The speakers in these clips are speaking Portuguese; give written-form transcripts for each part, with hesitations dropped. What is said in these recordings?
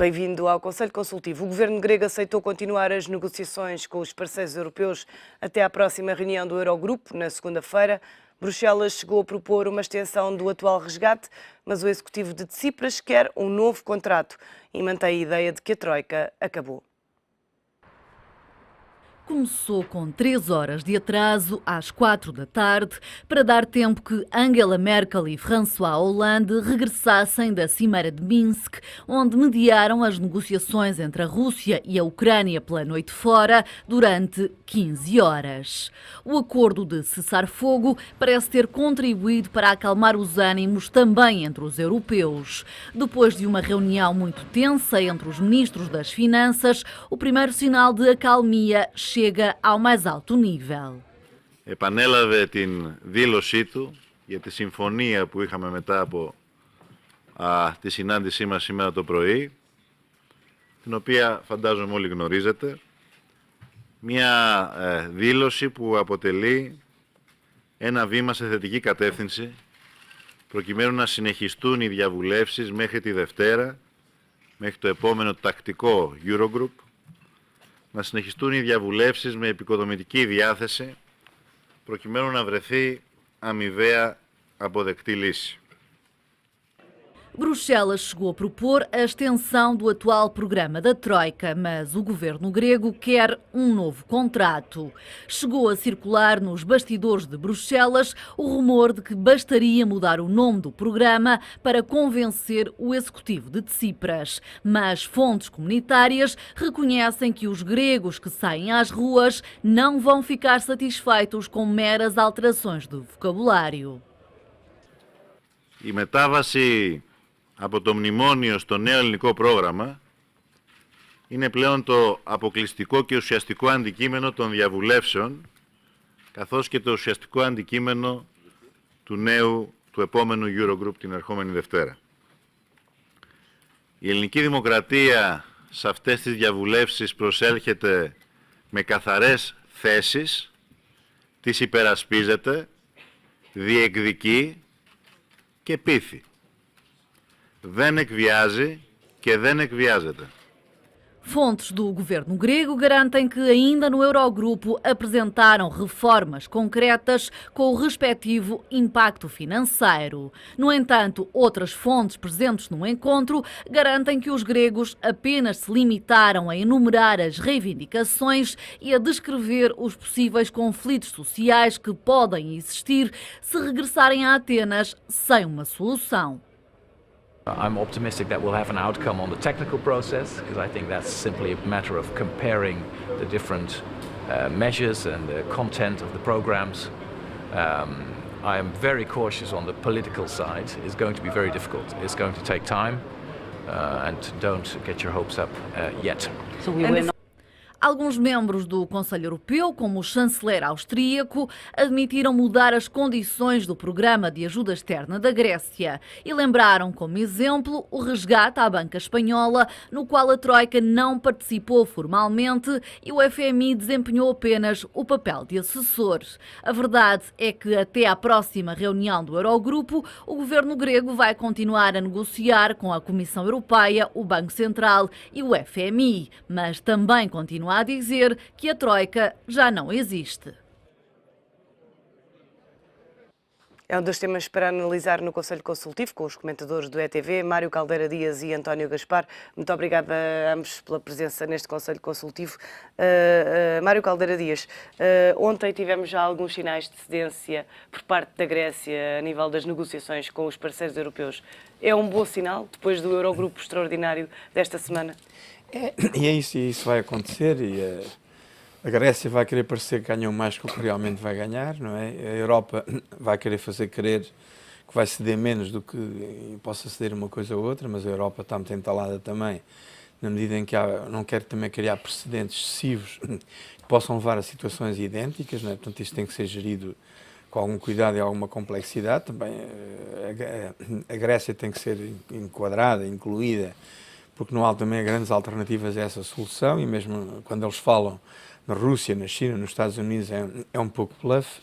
Bem-vindo ao Conselho Consultivo. O governo grego aceitou continuar as negociações com os parceiros europeus até à próxima reunião do Eurogrupo, na segunda-feira. Bruxelas chegou a propor uma extensão do atual resgate, mas o executivo de Tsipras quer um novo contrato e mantém a ideia de que a Troika acabou. Começou com 3 horas de atraso, às 4 da tarde, para dar tempo que Angela Merkel e François Hollande regressassem da Cimeira de Minsk, onde mediaram as negociações entre a Rússia e a Ucrânia pela noite fora durante 15 horas. O acordo de cessar-fogo parece ter contribuído para acalmar os ânimos também entre os europeus. Depois de uma reunião muito tensa entre os ministros das Finanças, o primeiro sinal de acalmia chega ao mais alto nível. Επανέλαβε την δήλωσή του για τη συμφωνία που είχαμε μετά από τη συνάντησή μας σήμερα το πρωί, την οποία φαντάζομαι όλοι γνωρίζετε. Μια δήλωση που αποτελεί ένα βήμα σε θετική κατεύθυνση προκειμένου να συνεχιστούν οι διαβουλεύσεις μέχρι τη Δευτέρα, μέχρι το επόμενο τακτικό Eurogroup, να συνεχιστούν οι διαβουλεύσεις με επικοδομητική διάθεση προκειμένου να βρεθεί αμοιβαία αποδεκτή λύση. Bruxelas chegou a propor a extensão do atual programa da Troika, mas o governo grego quer um novo contrato. Chegou a circular nos bastidores de Bruxelas o rumor de que bastaria mudar o nome do programa para convencer o executivo de Tsipras. Mas fontes comunitárias reconhecem que os gregos que saem às ruas não vão ficar satisfeitos com meras alterações de vocabulário. Η μετάβαση από το μνημόνιο στο νέο ελληνικό πρόγραμμα είναι πλέον το αποκλειστικό και ουσιαστικό αντικείμενο των διαβουλεύσεων, καθώς και το ουσιαστικό αντικείμενο του επόμενου Eurogroup την ερχόμενη Δευτέρα. Η ελληνική δημοκρατία σε αυτές τις διαβουλεύσεις προσέρχεται με καθαρές θέσεις, τις υπερασπίζεται, διεκδικεί και πείθει. Δεν εκβιάζει και δεν εκβιάζεται. Fontes do governo grego garantem que ainda no Eurogrupo apresentaram reformas concretas com o respectivo impacto financeiro. No entanto, outras fontes presentes no encontro garantem que os gregos apenas se limitaram a enumerar as reivindicações e a descrever os possíveis conflitos sociais que podem existir se regressarem a Atenas sem uma solução. I'm optimistic that we'll have an outcome on the technical process, because I think that's simply a matter of comparing the different measures and the content of the programs. I am very cautious on the political side. It's going to be very difficult. It's going to take time, and don't get your hopes up yet. So we were not... Alguns membros do Conselho Europeu, como o chanceler austríaco, admitiram mudar as condições do programa de ajuda externa da Grécia e lembraram como exemplo o resgate à banca espanhola, no qual a Troika não participou formalmente e o FMI desempenhou apenas o papel de assessor. A verdade é que até à próxima reunião do Eurogrupo, o governo grego vai continuar a negociar com a Comissão Europeia, o Banco Central e o FMI, mas também continua a dizer que a Troika já não existe. É um dos temas para analisar no Conselho Consultivo com os comentadores do ETV, Mário Caldeira Dias e António Gaspar. Muito obrigada a ambos pela presença neste Conselho Consultivo. Mário Caldeira Dias, ontem tivemos já alguns sinais de cedência por parte da Grécia a nível das negociações com os parceiros europeus. É um bom sinal depois do Eurogrupo extraordinário desta semana? E é isso, e isso vai acontecer, e a Grécia vai querer parecer que ganhou mais do que realmente vai ganhar, não é? A Europa vai querer fazer crer que vai ceder menos do que possa ceder uma coisa ou outra, mas a Europa está muito entalada também, na medida em que não quer também criar precedentes excessivos que possam levar a situações idênticas, não é? Portanto, isto tem que ser gerido com algum cuidado e alguma complexidade. Também a Grécia tem que ser enquadrada, incluída, porque não há também grandes alternativas a essa solução, e mesmo quando eles falam na Rússia, na China, nos Estados Unidos, é um pouco bluff.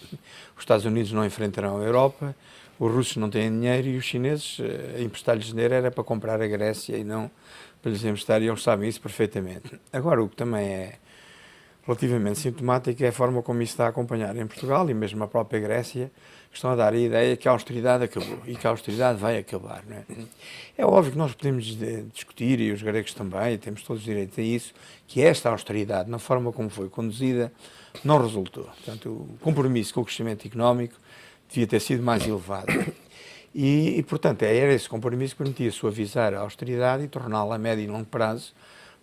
Os Estados Unidos não enfrentarão a Europa, os russos não têm dinheiro e os chineses, emprestar-lhes dinheiro era para comprar a Grécia e não para lhes emprestar, e eles sabem isso perfeitamente. Agora, o que também é relativamente sintomático é a forma como isso está a acompanhar em Portugal e mesmo a própria Grécia, que estão a dar a ideia que a austeridade acabou e que a austeridade vai acabar. Não é? É óbvio que nós podemos discutir, e os gregos também, e temos todos direito a isso, que esta austeridade, na forma como foi conduzida, não resultou. Portanto, o compromisso com o crescimento económico devia ter sido mais elevado. Portanto, era esse compromisso que permitia suavizar a austeridade e torná-la a médio e longo prazo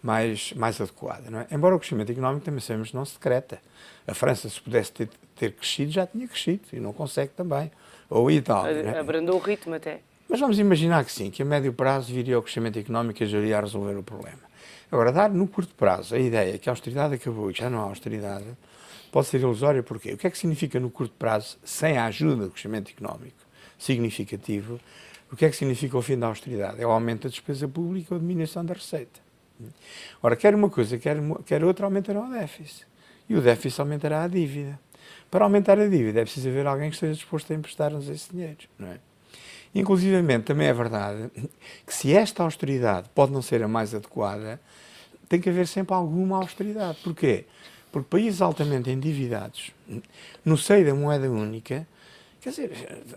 mais adequada. Não é? Embora o crescimento económico, também sabemos, não se decreta. A França, se pudesse ter crescido, já tinha crescido, e não consegue também. Ou a Itália. Abrandou o ritmo até. Mas vamos imaginar que sim, que a médio prazo viria o crescimento económico e ajudaria a resolver o problema. Agora, dar no curto prazo a ideia que a austeridade acabou e já não há austeridade, pode ser ilusório. Porquê? O que é que significa no curto prazo, sem a ajuda do crescimento económico significativo, o que é que significa o fim da austeridade? É o aumento da despesa pública ou a diminuição da receita. Ora, quer uma coisa, quer outra, aumentará o déficit. E o déficit aumentará a dívida. Para aumentar a dívida é preciso haver alguém que esteja disposto a emprestar-nos esse dinheiro, não é? Inclusivamente, também é verdade que se esta austeridade pode não ser a mais adequada, tem que haver sempre alguma austeridade. Porquê? Porque países altamente endividados, no seio da moeda única, quer dizer,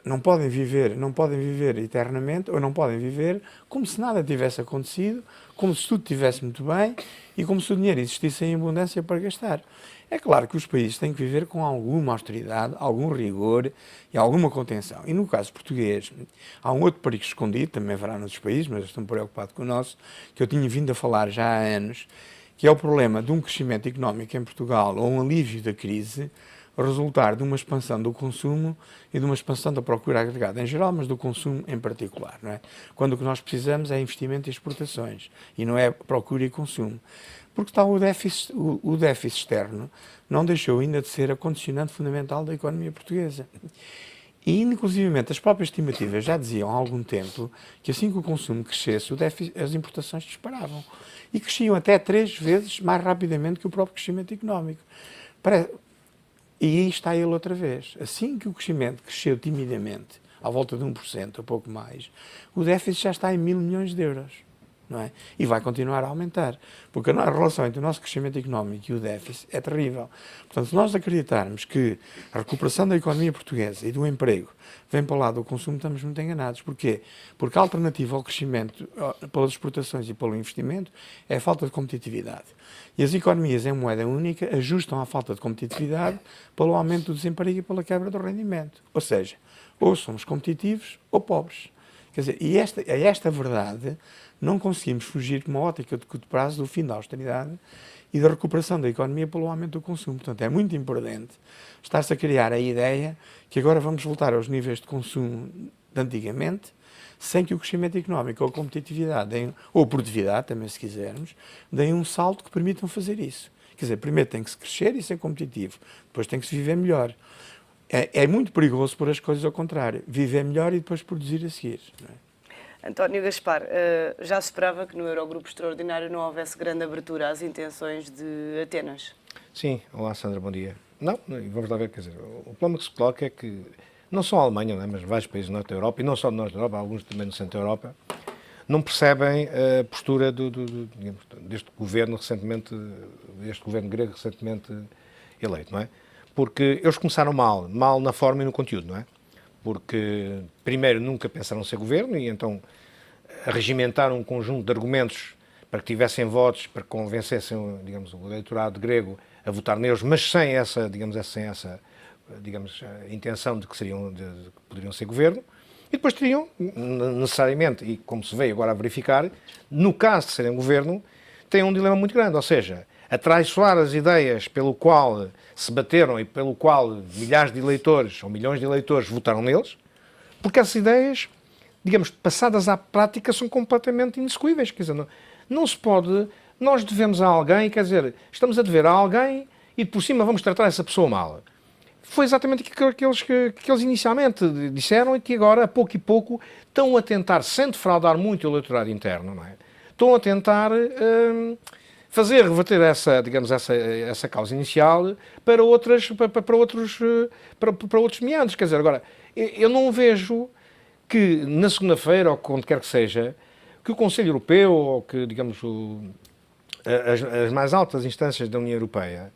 não podem viver eternamente, ou não podem viver como se nada tivesse acontecido, como se tudo estivesse muito bem e como se o dinheiro existisse em abundância para gastar. É claro que os países têm que viver com alguma austeridade, algum rigor e alguma contenção. E no caso português, há um outro perigo escondido, também haverá noutros países, mas eu estou preocupado com o nosso, que eu tinha vindo a falar já há anos, que é o problema de um crescimento económico em Portugal ou um alívio da crise resultar de uma expansão do consumo e de uma expansão da procura agregada em geral, mas do consumo em particular. Não é? Quando o que nós precisamos é investimento e exportações, e não é procura e consumo. Porque está o déficit externo não deixou ainda de ser a condicionante fundamental da economia portuguesa. E, inclusivamente, as próprias estimativas já diziam há algum tempo que assim que o consumo crescesse, as importações disparavam. E cresciam até 3 vezes mais rapidamente que o próprio crescimento económico. E aí está ele outra vez. Assim que o crescimento cresceu timidamente, à volta de 1%, ou pouco mais, o déficit já está em 1.000 milhões de euros. Não é? E vai continuar a aumentar, porque a relação entre o nosso crescimento económico e o déficit é terrível. Portanto, se nós acreditarmos que a recuperação da economia portuguesa e do emprego vem para o lado do consumo, estamos muito enganados. Porquê? Porque a alternativa ao crescimento pelas exportações e pelo investimento é a falta de competitividade. E as economias em moeda única ajustam à falta de competitividade pelo aumento do desemprego e pela quebra do rendimento. Ou seja, ou somos competitivos ou pobres. Quer dizer, e esta verdade não conseguimos fugir com uma ótica de curto prazo do fim da austeridade e da recuperação da economia pelo aumento do consumo. Portanto, é muito importante estar-se a criar a ideia que agora vamos voltar aos níveis de consumo de antigamente, sem que o crescimento económico ou a competitividade, ou a produtividade, também se quisermos, deem um salto que permitam fazer isso. Quer dizer, primeiro tem que se crescer e ser competitivo, depois tem que se viver melhor. É muito perigoso pôr as coisas ao contrário, viver melhor e depois produzir a seguir. Não é? António Gaspar, já se esperava que no Eurogrupo Extraordinário não houvesse grande abertura às intenções de Atenas? Sim, olá Sandra, bom dia. Não, vamos lá ver, quer dizer, o problema que se coloca é que não só a Alemanha, não é, mas vários países do Norte da Europa, e não só do Norte da Europa, alguns também no Centro da Europa, não percebem a postura digamos, deste governo grego recentemente eleito, não é? Porque eles começaram mal na forma e no conteúdo, não é? Porque, primeiro, nunca pensaram ser governo e então regimentaram um conjunto de argumentos para que tivessem votos, para que convencessem, digamos, o eleitorado grego a votar neles, mas sem essa intenção de que poderiam ser governo. E depois teriam, necessariamente, e como se veio agora a verificar, no caso de serem governo, têm um dilema muito grande, ou seja, atraiçoar as ideias pelo qual se bateram e pelo qual milhares de eleitores ou milhões de eleitores votaram neles, porque essas ideias, digamos, passadas à prática, são completamente inexecuíveis. Quer dizer, não se pode... Nós devemos a alguém, quer dizer, estamos a dever a alguém e por cima vamos tratar essa pessoa mal. Foi exatamente aquilo que eles inicialmente disseram e que agora, a pouco e pouco, estão a tentar, sem defraudar muito o eleitorado interno, não é? Estão a tentar... fazer reverter essa causa inicial para outros meandros. Quer dizer, agora, eu não vejo que na segunda-feira, ou quando quer que seja, que o Conselho Europeu ou que, digamos, as mais altas instâncias da União Europeia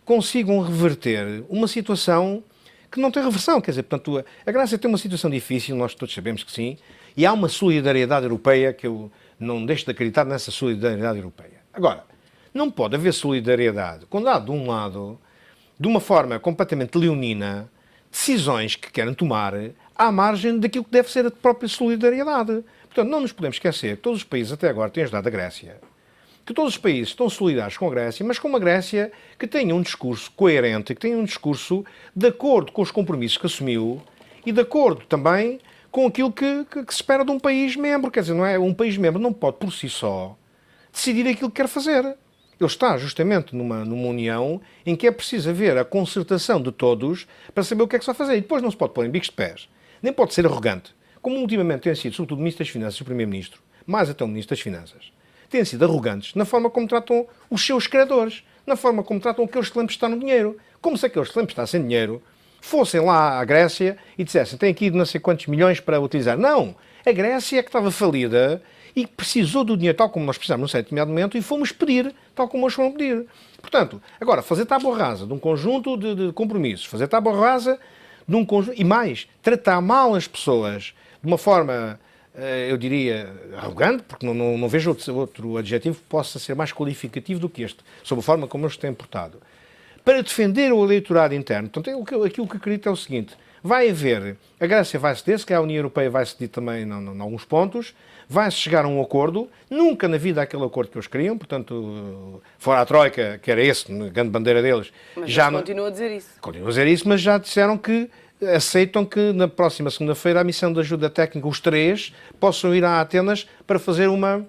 consigam reverter uma situação que não tem reversão. Quer dizer, portanto, a Grécia tem uma situação difícil, nós todos sabemos que sim, e há uma solidariedade europeia que eu não deixo de acreditar nessa solidariedade europeia. Agora, não pode haver solidariedade quando há, de um lado, de uma forma completamente leonina, decisões que querem tomar à margem daquilo que deve ser a própria solidariedade. Portanto, não nos podemos esquecer que todos os países até agora têm ajudado a Grécia, que todos os países estão solidários com a Grécia, mas com uma Grécia que tenha um discurso coerente, que tenha um discurso de acordo com os compromissos que assumiu e de acordo também com aquilo que se espera de um país membro. Quer dizer, não é? Um país membro não pode, por si só, decidir aquilo que quer fazer. Ele está justamente numa união em que é preciso haver a concertação de todos para saber o que é que se vai fazer. E depois não se pode pôr em bicos de pés. Nem pode ser arrogante. Como ultimamente tem sido, sobretudo, o Ministro das Finanças e o Primeiro-Ministro, mais até o Ministro das Finanças, têm sido arrogantes na forma como tratam os seus credores, na forma como tratam aqueles que lhe emprestaram dinheiro. Como se aqueles que lhe emprestassem dinheiro fossem lá à Grécia e dissessem, tem aqui não sei quantos milhões para utilizar. Não! A Grécia é que estava falida e precisou do dinheiro, tal como nós precisamos num certo determinado momento, e fomos pedir, tal como eles foram pedir. Portanto, agora, fazer tábua rasa de um conjunto de compromissos, fazer tábua rasa de um conjunto, e mais, tratar mal as pessoas de uma forma, eu diria, arrogante, porque não vejo outro adjetivo que possa ser mais qualificativo do que este, sobre a forma como eles se têm portado. Para defender o eleitorado interno, portanto, aquilo que acredito é o seguinte, vai haver, a Grécia vai ceder, se calhar a União Europeia vai ceder também em alguns pontos, vai-se chegar a um acordo, nunca na vida aquele acordo que eles queriam, portanto, fora a Troika, que era esse, a grande bandeira deles. Mas já continua a dizer isso. Continua a dizer isso, mas já disseram que aceitam que na próxima segunda-feira a missão de ajuda técnica, os três, possam ir a Atenas para fazer uma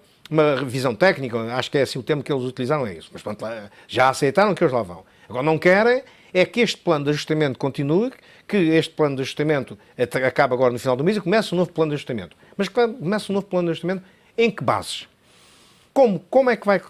revisão técnica, acho que é assim o termo que eles utilizaram, é isso. Mas pronto, já aceitaram que eles lá vão. Agora não querem é que este plano de ajustamento continue, que este plano de ajustamento acabe agora no final do mês e comece um novo plano de ajustamento. Mas começa um novo plano de ajustamento em que bases? Como é que vai,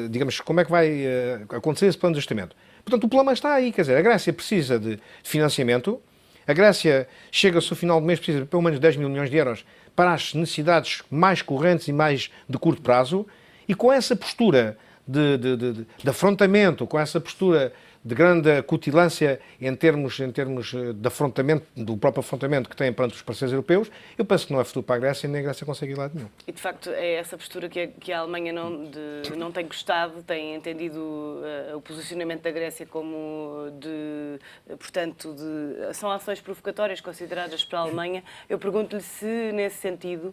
digamos, como é que vai acontecer esse plano de ajustamento? Portanto, o problema está aí, quer dizer, a Grécia precisa de financiamento, a Grécia chega-se ao final do mês, precisa de pelo menos 10 mil milhões de euros para as necessidades mais correntes e mais de curto prazo, e com essa postura de afrontamento, com essa postura de grande acutilância em termos de afrontamento, do próprio afrontamento que têm perante os parceiros europeus, eu penso que não é futuro para a Grécia e nem a Grécia consegue ir lá nenhum. E de facto é essa postura que a Alemanha não tem gostado, tem entendido o posicionamento da Grécia como são ações provocatórias consideradas para a Alemanha. Eu pergunto-lhe se nesse sentido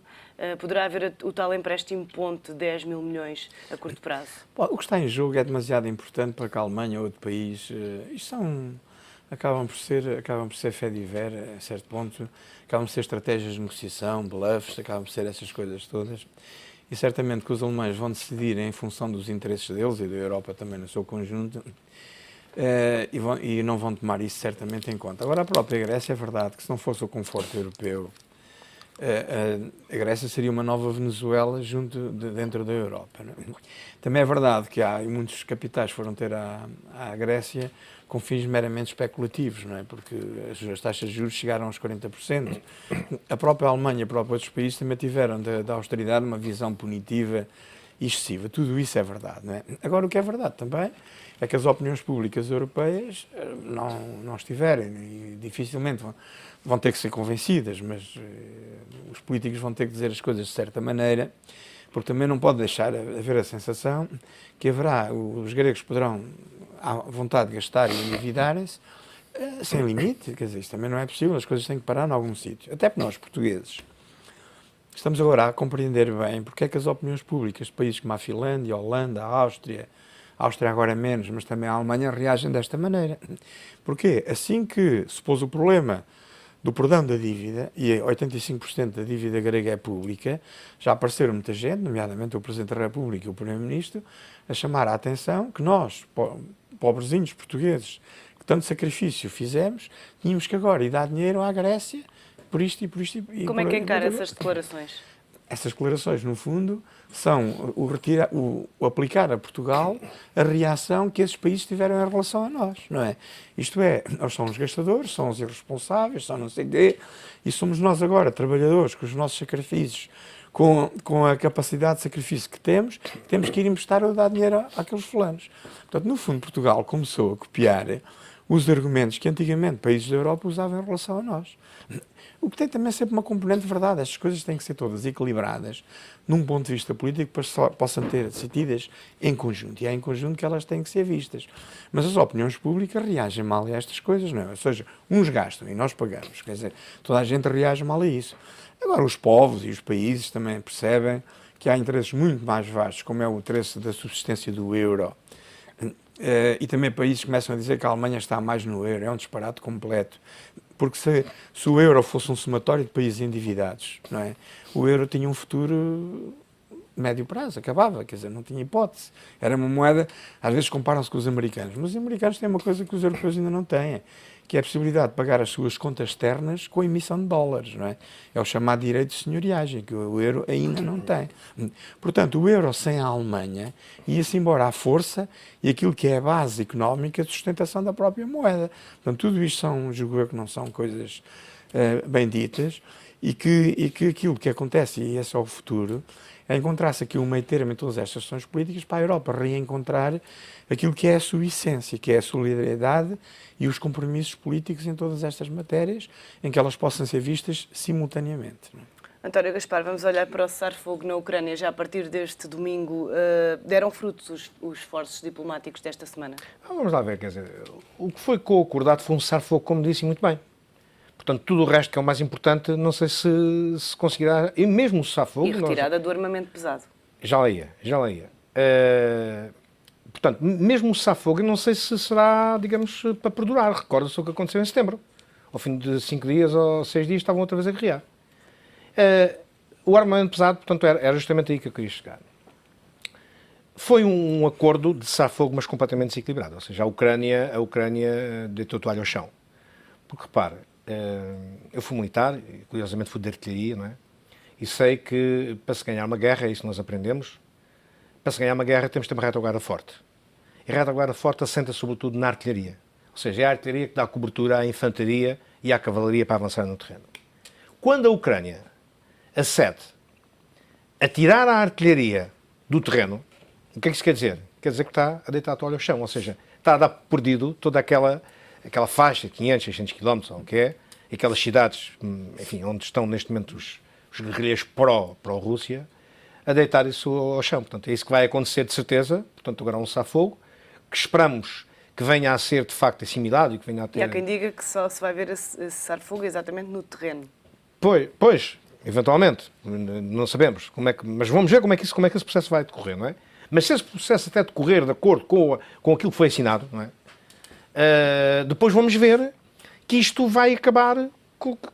poderá haver o tal empréstimo ponte de 10 mil milhões a curto prazo. Bom, o que está em jogo é demasiado importante para que a Alemanha ou outro país, isto acabam por ser fé de ver, a certo ponto, acabam por ser estratégias de negociação, bluffs, acabam por ser essas coisas todas. E certamente que os alemães vão decidir em função dos interesses deles e da Europa também no seu conjunto, e não vão tomar isso certamente em conta. Agora, a própria Grécia, é verdade que se não fosse o conforto europeu, a Grécia seria uma nova Venezuela dentro da Europa. Não é? Também é verdade que muitos capitais foram ter à Grécia com fins meramente especulativos, não é? Porque as taxas de juros chegaram aos 40%. A própria Alemanha e próprios outros países também tiveram da austeridade uma visão punitiva e excessiva. Tudo isso é verdade. Não é? Agora, o que é verdade também é que as opiniões públicas europeias não estiverem e dificilmente vão ter que ser convencidas, mas os políticos vão ter que dizer as coisas de certa maneira, porque também não pode deixar haver a sensação que os gregos poderão, à vontade de gastar e endividarem-se, sem limite. Quer dizer, isso também não é possível, as coisas têm que parar em algum sítio. Até porque nós, portugueses, estamos agora a compreender bem porque é que as opiniões públicas de países como a Finlândia, a Holanda, a Áustria agora menos, mas também a Alemanha, reagem desta maneira. Porquê? Assim que se pôs o problema do perdão da dívida, e 85% da dívida grega é pública, já apareceram muita gente, nomeadamente o Presidente da República e o Primeiro-Ministro, a chamar a atenção que nós, pobrezinhos portugueses, que tanto sacrifício fizemos, tínhamos que agora ir dar dinheiro à Grécia, por isto e por isto. Como é que encara essas declarações? Essas declarações, no fundo, são o aplicar a Portugal a reação que esses países tiveram em relação a nós, não é? Isto é, nós somos os gastadores, são os irresponsáveis, são não sei o quê, e somos nós agora, trabalhadores, com os nossos sacrifícios, com a capacidade de sacrifício que temos que ir emprestar ou dar dinheiro àqueles fulanos. Portanto, no fundo, Portugal começou a copiar os argumentos que antigamente países da Europa usavam em relação a nós. O que tem também sempre uma componente de verdade. Estas coisas têm que ser todas equilibradas num ponto de vista político para que possam ter sentidas em conjunto. E é em conjunto que elas têm que ser vistas. Mas as opiniões públicas reagem mal a estas coisas, não é? Ou seja, uns gastam e nós pagamos. Quer dizer, toda a gente reage mal a isso. Agora, os povos e os países também percebem que há interesses muito mais vastos, como é o interesse da subsistência do euro. E também países começam a dizer que a Alemanha está mais no euro. É um disparate completo. Porque se o euro fosse um somatório de países endividados, não é? O euro tinha um futuro médio prazo, acabava, quer dizer, não tinha hipótese. Era uma moeda, às vezes comparam-se com os americanos, mas os americanos têm uma coisa que os europeus ainda não têm, que é a possibilidade de pagar as suas contas externas com a emissão de dólares, não é? É o chamado direito de senhoriagem, que o euro ainda não tem. Portanto, o euro sem a Alemanha ia-se embora à força e aquilo que é a base económica de sustentação da própria moeda. Portanto, tudo isto julgo eu que não são coisas bem ditas e que aquilo que acontece, e esse é o futuro, é encontrar-se aqui um meio termo em todas estas questões políticas para a Europa reencontrar aquilo que é a sua essência, que é a solidariedade e os compromissos políticos em todas estas matérias, em que elas possam ser vistas simultaneamente. António Gaspar, vamos olhar para o cessar-fogo na Ucrânia. Já a partir deste domingo, deram frutos os esforços diplomáticos desta semana? Vamos lá ver, quer dizer, o que foi acordado foi um cessar-fogo, como disse muito bem. Portanto, tudo o resto que é o mais importante, não sei se conseguirá, e mesmo o cessar-fogo... E retirada do armamento pesado. Já lá ia. Portanto, mesmo o cessar-fogo, não sei se será, digamos, para perdurar. Recorda-se o que aconteceu em setembro. Ao fim de 5 dias ou 6 dias estavam outra vez a guerrear. O armamento pesado, portanto, era justamente aí que eu queria chegar. Foi um acordo de cessar-fogo, mas completamente desequilibrado. Ou seja, a Ucrânia deitou a toalha ao chão. Porque, repara, eu fui militar, curiosamente fui de artilharia, não é? E sei que para se ganhar uma guerra, é isso que nós aprendemos, para se ganhar uma guerra temos de ter uma retaguarda forte. E a retaguarda forte assenta sobretudo na artilharia. Ou seja, é a artilharia que dá cobertura à infantaria e à cavalaria para avançar no terreno. Quando a Ucrânia acede a tirar a artilharia do terreno, o que é que isso quer dizer? Quer dizer que está a deitar a toalha ao chão, ou seja, está a dar perdido toda aquela faixa de 500, 600 km, ou o que é, e aquelas cidades, enfim, onde estão neste momento os guerrilheiros pró-Rússia, a deitar isso ao chão. Portanto, é isso que vai acontecer de certeza. Portanto, agora um cessar-fogo, que esperamos que venha a ser de facto assimilado e que venha a ter... E há quem diga que só se vai ver esse cessar-fogo exatamente no terreno. Pois, eventualmente, não sabemos como é que... Mas vamos ver como é que esse processo vai decorrer, não é? Mas se esse processo até decorrer de acordo com aquilo que foi assinado, não é? Depois vamos ver que isto vai acabar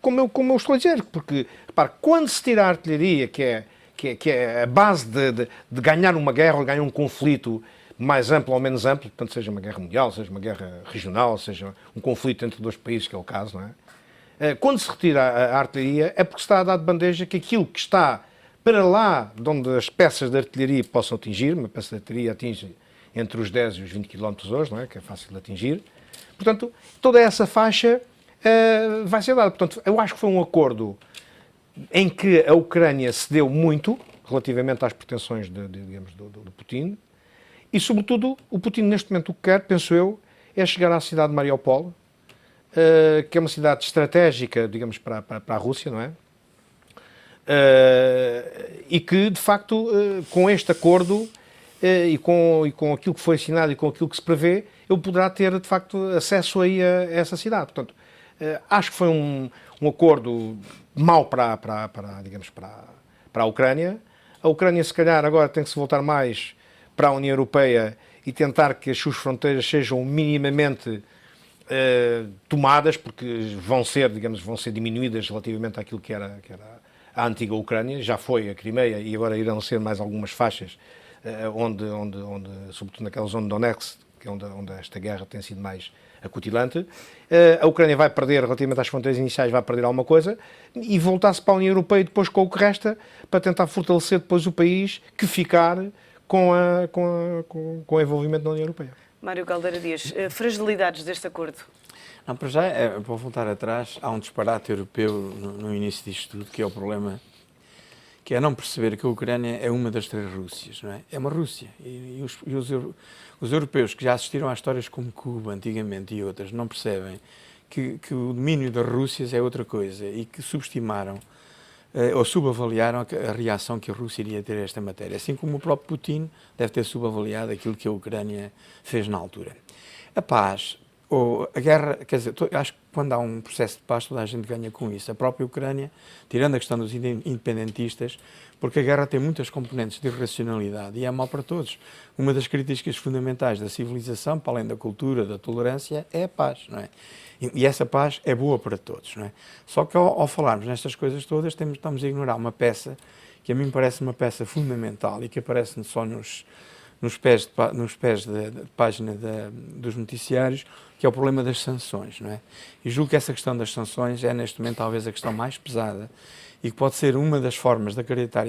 como eu estou a dizer, porque, repare, quando se tira a artilharia, que é a base de ganhar uma guerra ou ganhar um conflito mais amplo ou menos amplo, portanto, seja uma guerra mundial, seja uma guerra regional, seja um conflito entre dois países, que é o caso, não é? Quando se retira a artilharia, é porque se está a dar de bandeja que aquilo que está para lá de onde as peças de artilharia possam atingir, uma peça de artilharia atinge entre os 10 e os 20 km hoje, não é? Que é fácil de atingir. Portanto, toda essa faixa vai ser dada. Portanto, eu acho que foi um acordo em que a Ucrânia cedeu muito relativamente às pretensões digamos, do Putin e, sobretudo, o Putin neste momento o que quer, penso eu, é chegar à cidade de Mariupol, que é uma cidade estratégica, digamos, para a Rússia, não é? E que, de facto, com este acordo e com aquilo que foi assinado e com aquilo que se prevê, ele poderá ter, de facto, acesso aí a essa cidade. Portanto, acho que foi um acordo mau para a Ucrânia. A Ucrânia, se calhar, agora tem que se voltar mais para a União Europeia e tentar que as suas fronteiras sejam minimamente tomadas, porque vão ser diminuídas relativamente àquilo que era a antiga Ucrânia. Já foi a Crimeia e agora irão ser mais algumas faixas onde sobretudo naquela zona de Donetsk, que é onde esta guerra tem sido mais acutilante. A Ucrânia vai perder, relativamente às fronteiras iniciais, vai perder alguma coisa e voltar-se para a União Europeia depois com o que resta para tentar fortalecer depois o país que ficar com o envolvimento na União Europeia. Mário Caldeira Dias, fragilidades deste acordo? Não, para já, para voltar atrás, há um disparate europeu no início disto tudo, que é o problema que é não perceber que a Ucrânia é uma das 3 Rússias, não é? É uma Rússia. E os europeus que já assistiram a histórias como Cuba antigamente e outras não percebem que o domínio das Rússias é outra coisa e que subestimaram ou subavaliaram a reação que a Rússia iria ter a esta matéria, assim como o próprio Putin deve ter subavaliado aquilo que a Ucrânia fez na altura. A paz, ou a guerra, quer dizer, acho que quando há um processo de paz toda a gente ganha com isso. A própria Ucrânia, tirando a questão dos independentistas, porque a guerra tem muitas componentes de irracionalidade e é mau para todos. Uma das características fundamentais da civilização, para além da cultura, da tolerância, é a paz, não é? E essa paz é boa para todos, não é? Só que ao falarmos nestas coisas todas, estamos a ignorar uma peça que a mim parece uma peça fundamental e que aparece só nos pés de página dos noticiários, que é o problema das sanções, não é? E julgo que essa questão das sanções é, neste momento, talvez a questão mais pesada e que pode ser uma das formas de acreditar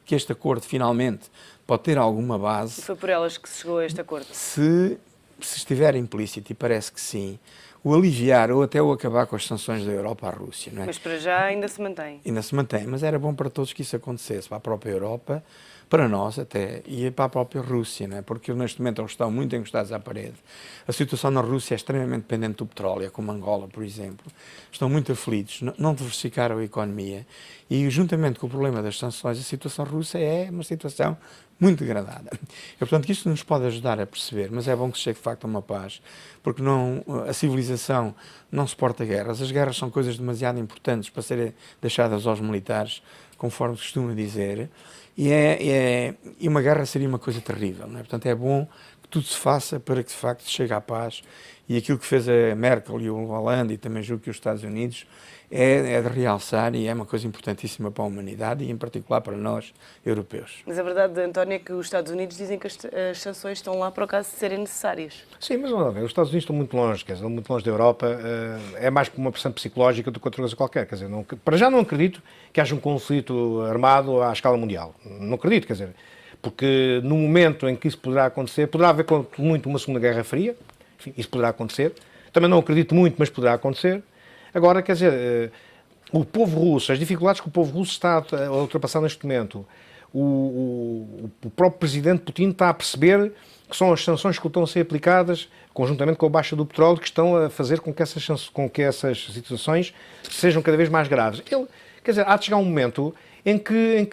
que este acordo, finalmente, pode ter alguma base. E foi por elas que se chegou a este acordo? Se estiver implícito, e parece que sim, o aliviar ou até o acabar com as sanções da Europa à Rússia, não é? Mas para já ainda se mantém. Ainda se mantém, mas era bom para todos que isso acontecesse, para a própria Europa, para nós até, e para a própria Rússia, não é? Porque neste momento eles estão muito encostados à parede. A situação na Rússia é extremamente dependente do petróleo, como Angola, por exemplo. Estão muito aflitos, não diversificaram a economia e, juntamente com o problema das sanções, a situação russa é uma situação muito degradada. E, portanto, isto nos pode ajudar a perceber, mas é bom que se chegue de facto a uma paz, porque a civilização não suporta guerras. As guerras são coisas demasiado importantes para serem deixadas aos militares, conforme se costuma dizer, e uma guerra seria uma coisa terrível, não é? Portanto, é bom que tudo se faça para que de facto se chegue à paz, e aquilo que fez a Merkel e o Hollande e também julgo que os Estados Unidos é de realçar e é uma coisa importantíssima para a humanidade e em particular para nós, europeus. Mas a verdade, António, é que os Estados Unidos dizem que as sanções estão lá para o caso de serem necessárias. Sim, mas não, os Estados Unidos estão muito longe, quer dizer, muito longe da Europa, é mais por uma pressão psicológica do que outra coisa qualquer, quer dizer, para já não acredito que haja um conflito armado à escala mundial, não acredito, quer dizer, porque no momento em que isso poderá acontecer, poderá haver muito uma segunda guerra fria, enfim, isso poderá acontecer, também não acredito muito, mas poderá acontecer. Agora, quer dizer, o povo russo, as dificuldades que o povo russo está a ultrapassar neste momento, o próprio presidente Putin está a perceber que são as sanções que estão a ser aplicadas, conjuntamente com a baixa do petróleo, que estão a fazer com que essas situações sejam cada vez mais graves. Quer dizer, há de chegar um momento em que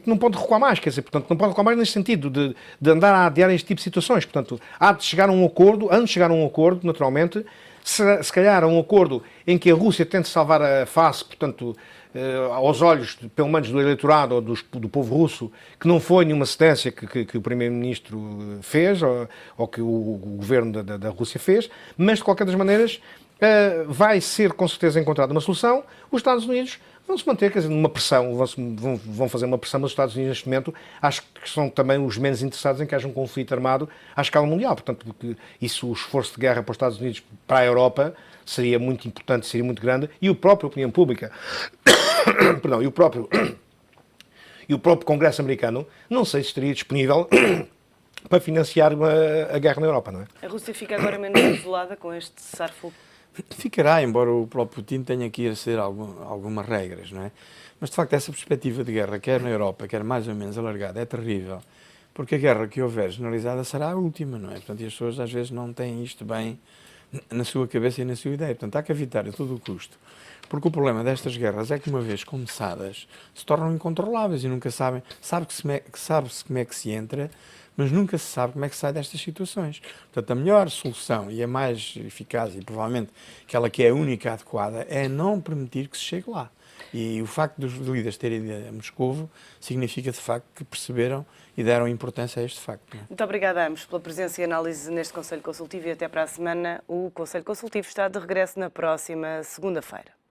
não pode recuar mais, quer dizer, portanto, não pode recuar mais nesse sentido de andar a adiar este tipo de situações. Portanto, há de chegar a um acordo, antes de chegar a um acordo, naturalmente, se calhar a um acordo em que a Rússia tente salvar a face, portanto, aos olhos, pelo menos do eleitorado ou do povo russo, que não foi nenhuma cedência que o Primeiro-Ministro fez ou que o governo da Rússia fez, mas de qualquer das maneiras vai ser com certeza encontrada uma solução. Os Estados Unidos vão se manter, quer dizer, numa pressão, vão fazer uma pressão, mas os Estados Unidos neste momento acho que são também os menos interessados em que haja um conflito armado à escala mundial. Portanto, porque isso, o esforço de guerra para os Estados Unidos, para a Europa, seria muito importante, seria muito grande, e a própria opinião pública, perdão, e o próprio Congresso americano, não sei se estaria disponível para financiar a guerra na Europa, não é? A Rússia fica agora menos isolada com este cessar-fogo? Ficará, embora o próprio Putin tenha que ir a ser algumas regras, não é? Mas, de facto, essa perspectiva de guerra, quer na Europa, quer mais ou menos alargada, é terrível, porque a guerra que houver generalizada será a última, não é? Portanto, e as pessoas, às vezes, não têm isto bem na sua cabeça e na sua ideia. Portanto, há que evitar a todo o custo. Porque o problema destas guerras é que, uma vez começadas, se tornam incontroláveis e nunca sabem. Sabe-se como é que se entra, mas nunca se sabe como é que se sai destas situações. Portanto, a melhor solução e a mais eficaz, e provavelmente aquela que é a única adequada, é não permitir que se chegue lá. E o facto dos líderes terem ido a Moscovo significa, de facto, que perceberam e deram importância a este facto. Não é? Muito obrigada a ambos pela presença e análise neste Conselho Consultivo e até para a semana. O Conselho Consultivo está de regresso na próxima segunda-feira.